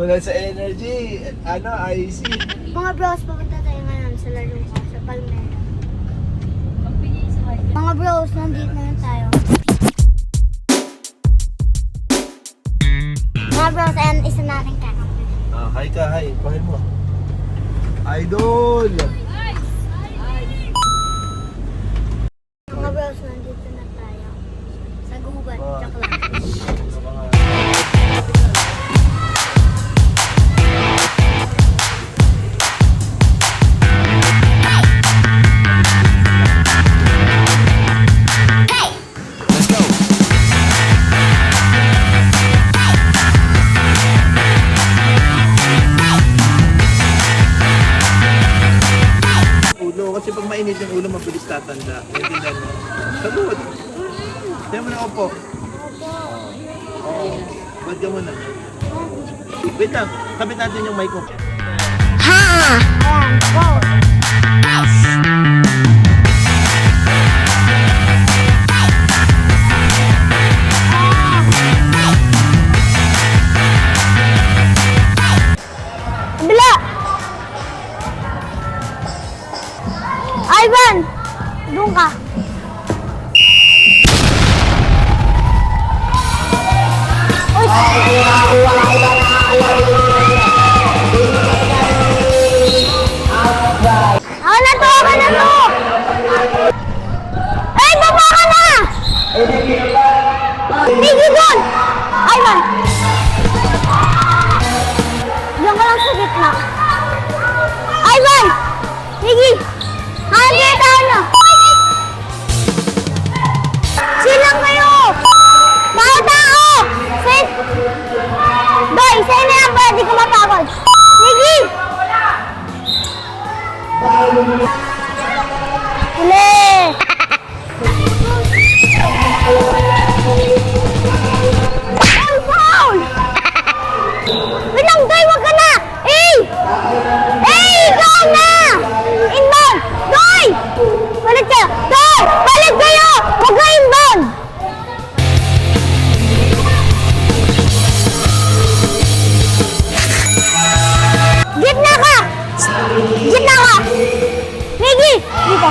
Mula sa energy, IC. Mga bros, pupunta tayo ngayon sa laro ko, sa Palmera. Mga bros, nandito na tayo. Mga bros, ayan, isa natin kakampi. Hi ka, hi. Pahil mo. Idol! Mga bros, nandito na tayo. Sa gubat, joke lang. Kasi pag mainit yung ulo, mabilis tatanda. Naintindihan mo? Sagot! Tiyan mo na upo. Oo. Ba't ka muna? Wait lang, kapit natin yung mic mo. Ha! Ayan, go! Bila! Ivan! Doon ka! Ako na to! Ako na to! Ay! Baba ka na! Tigil doon! Ivan! Diyan ka lang sa gitna. Ivan! Tigil! Hanapin tayo na! Silang kayo! Tao! Doy, sa'yo na yan para di ka mapagod. Sige! Huli! Foul! Wait lang, Doy, wag ka na! Ikaw na! Inbound! Doy! Balik kayo! Doy! Balik kayo! Huwag ka inbound! Gitna ka! Gitna ka! Miggy! Dito!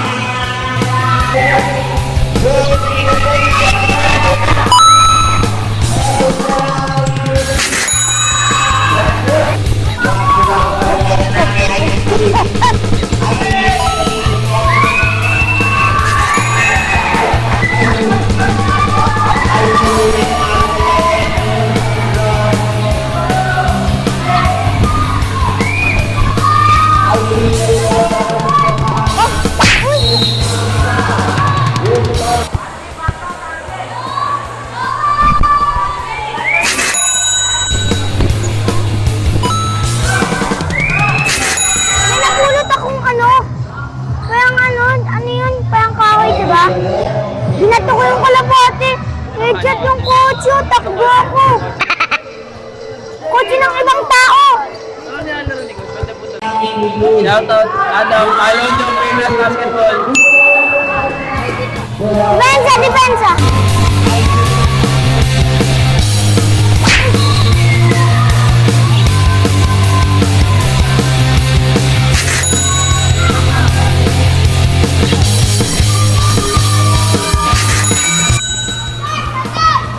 Binato ko yung kalapate. Headshot yung kotse. Takbo ako. Kotse ng ibang tao. Shoutout, ayaw nyo favorite basketball. Depensa, depensa.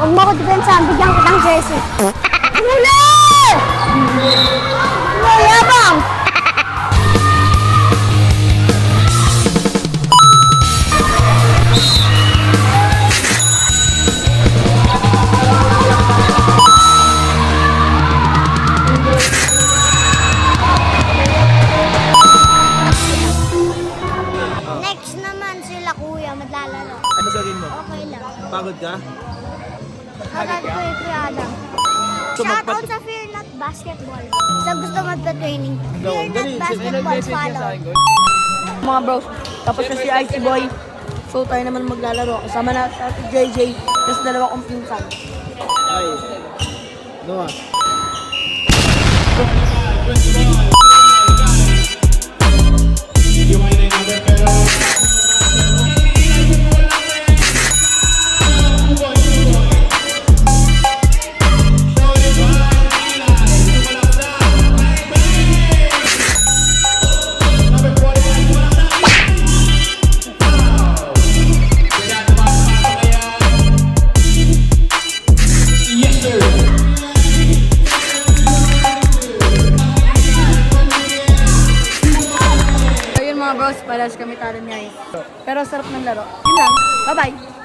Huwag mo ako depensa, bigyan kitang jersey. Huli! Mayabang! Next naman sila kuya, maglalaro. Ano gagawin mo? Okay lang. Pagod ka? Agad ko yung kuya Adam. Shoutout sa Fear Not Basketball. Sa gusto magpa-training. Fear Not Basketball, follow. Mga bros, tapos na si Icy Boy. So tayo naman maglalaro. Kasama na sa si JJ. Tapos dalawa kong pinsan. Ay. Noah. mga bros, palas kami talo ni Ice. Pero sarap ng laro. Yun lang. Bye-bye!